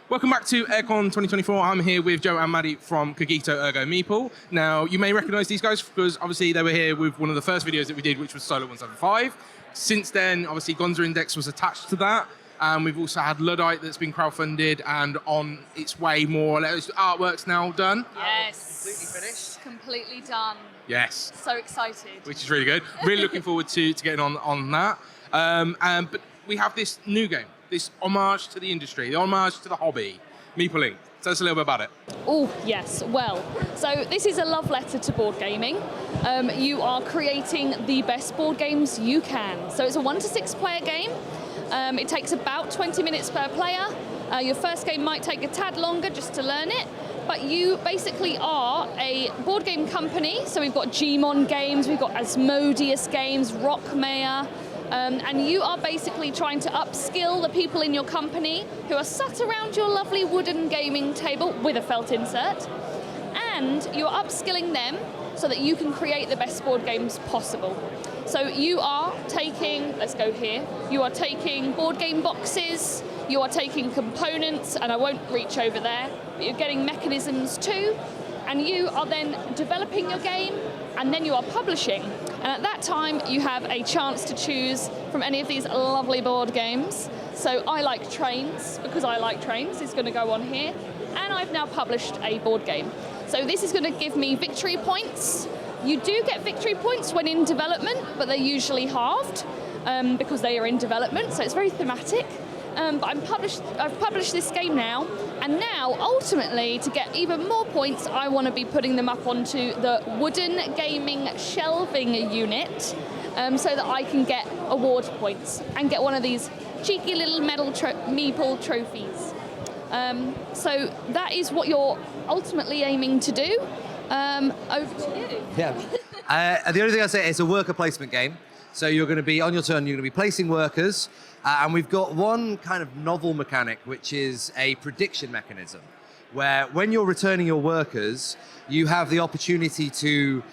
Welcome back to Aircon 2024. I'm here with Joe and Maddie from Cogito, Ergo Meeple. Now, you may recognize these guys because obviously they were here with one of the first videos that we did, which was Solo 175. Since then, obviously, Gonza Index was attached to that. And we've also had Luddite that's been crowdfunded and on its way more or less. Artwork's now done. Yes. Completely finished. Completely done. Yes. So excited. Which is really good. Really looking forward to getting on that. But we have this new game, this homage to the industry, the homage to the hobby, Meeple Inc. Tell us a little bit about it. Oh, yes. Well, so this is a love letter to board gaming. You are creating the best board games you can. So it's a 1 to 6 player game. It takes about 20 minutes per player. Your first game might take a tad longer just to learn it. But you basically are a board game company. So we've got Gmon Games, we've got Asmodeus Games, Rockmayor. And you are basically trying to upskill the people in your company who are sat around your lovely wooden gaming table with a felt insert. And you're upskilling them so that you can create the best board games possible. So you are taking, let's go here, you are taking board game boxes, you are taking components, and I won't reach over there, but you're getting mechanisms too, and you are then developing your game, and then you are publishing. And at that time, you have a chance to choose from any of these lovely board games. So I like trains, because I like trains, is going to go on here. And I've now published a board game. So this is going to give me victory points. You do get victory points when in development, but they're usually halved because they are in development, so it's very thematic. But I've published this game now, and now, ultimately, to get even more points, I want to be putting them up onto the wooden gaming shelving unit so that I can get award points and get one of these cheeky little Meeple trophies. So that is what you're ultimately aiming to do. Over to you. Yeah. The only thing I say, it's a worker placement game. So you're going to be, on your turn, you're going to be placing workers. And we've got one kind of novel mechanic, which is a prediction mechanism, where when you're returning your workers, you have the opportunity to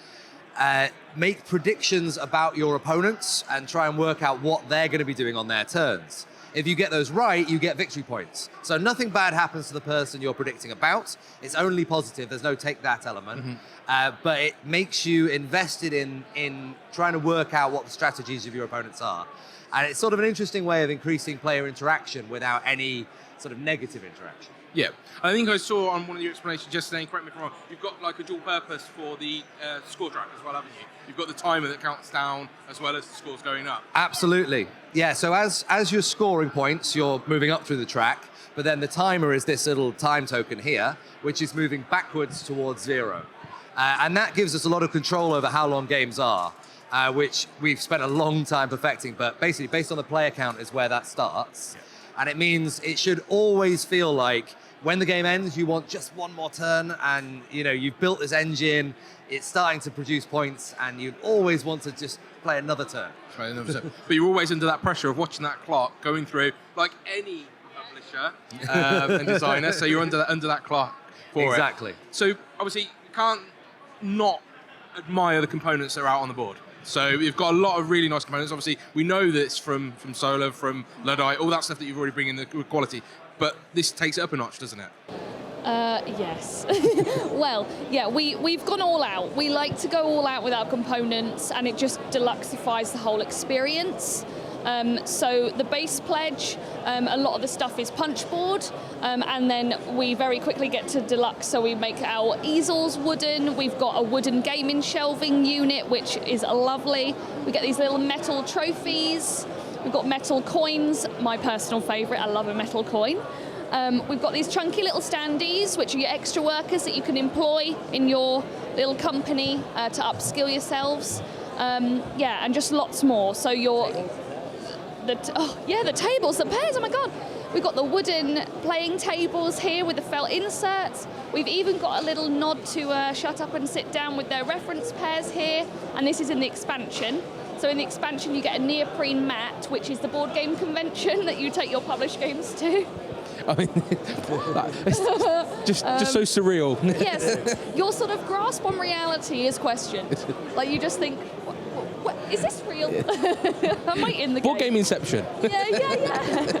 make predictions about your opponents and try and work out what they're going to be doing on their turns. If you get those right, you get victory points. So nothing bad happens to the person you're predicting about. It's only positive. There's no take that element. Mm-hmm. But it makes you invested in trying to work out what the strategies of your opponents are. And it's sort of an interesting way of increasing player interaction without any sort of negative interaction. Yeah, I think I saw on one of your explanations yesterday, and correct me if I'm wrong, you've got like a dual purpose for the score track as well, haven't you? You've got the timer that counts down as well as the scores going up. Absolutely. Yeah, so as you're scoring points, you're moving up through the track, but then the timer is this little time token here, which is moving backwards towards 0. And that gives us a lot of control over how long games are, which we've spent a long time perfecting, but basically based on the player count is where that starts. Yeah. And it means it should always feel like when the game ends, you want just one more turn, and you've built this engine, it's starting to produce points, and you always want to just play another turn. Right, another turn. But you're always under that pressure of watching that clock going through, like any publisher and designer, so you're under that clock for exactly. It. So obviously, you can't not admire the components that are out on the board. So you've got a lot of really nice components. Obviously, we know this from Solar, from Luddite, all that stuff that you've already bring in the good quality. But this takes it up a notch, doesn't it? Yes. Well, yeah, we've gone all out. We like to go all out with our components, and it just deluxifies the whole experience. So the base pledge, a lot of the stuff is punchboard, and then we very quickly get to deluxe, so we make our easels wooden. We've got a wooden gaming shelving unit, which is lovely. We get these little metal trophies. We've got metal coins, my personal favourite. I love a metal coin. We've got these chunky little standees, which are your extra workers that you can employ in your little company to upskill yourselves. Yeah, and just lots more. So the tables, the pairs, oh my God. We've got the wooden playing tables here with the felt inserts. We've even got a little nod to shut up and sit down with their reference pairs here. And this is in the expansion. So in the expansion, you get a neoprene mat, which is the board game convention that you take your published games to. I mean, just so surreal. Yes, your sort of grasp on reality is questioned. Like you just think, What, is this real? Am I in the Board game? game Inception. Yeah.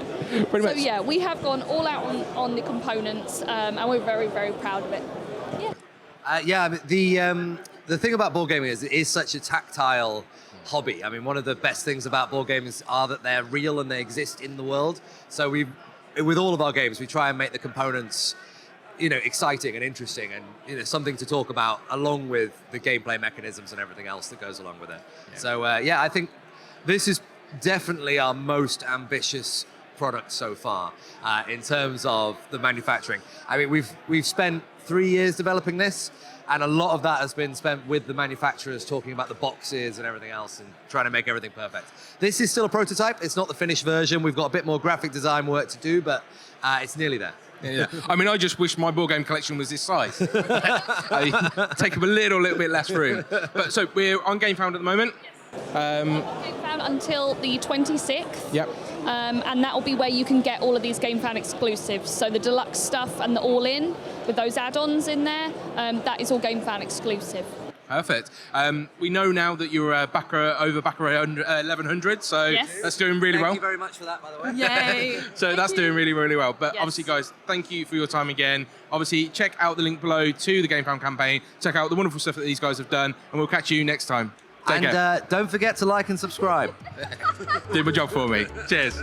Pretty much. So yeah, we have gone all out on the components, and we're very, very proud of it. Yeah. I mean, the thing about board gaming is it is such a tactile hobby. I mean, one of the best things about board games are that they're real and they exist in the world. So with all of our games, we try and make the components, exciting and interesting and something to talk about along with the gameplay mechanisms and everything else that goes along with it. Yeah. So I think this is definitely our most ambitious product so far in terms of the manufacturing. I mean, we've spent 3 years developing this, and a lot of that has been spent with the manufacturers talking about the boxes and everything else and trying to make everything perfect. This is still a prototype. It's not the finished version. We've got a bit more graphic design work to do, but it's nearly there. Yeah. I mean, I just wish my board game collection was this size. Take up a little bit less room. But so we're on Gamefound at the moment. Gamefound until the 26th. Yep. And that will be where you can get all of these Gamefound exclusives. So the deluxe stuff and the all-in with those add-ons in there, that is all Gamefound exclusive. Perfect. We know now that you're back around 1100, so Yes. that's doing really well. Thank you very much for that, by the way. Yay! So that's doing really, really well. But Yes. obviously, guys, thank you for your time again. Obviously, check out the link below to the Gamefound campaign. Check out the wonderful stuff that these guys have done, and we'll catch you next time. Take care. And don't forget to like and subscribe. Did my job for me. Cheers.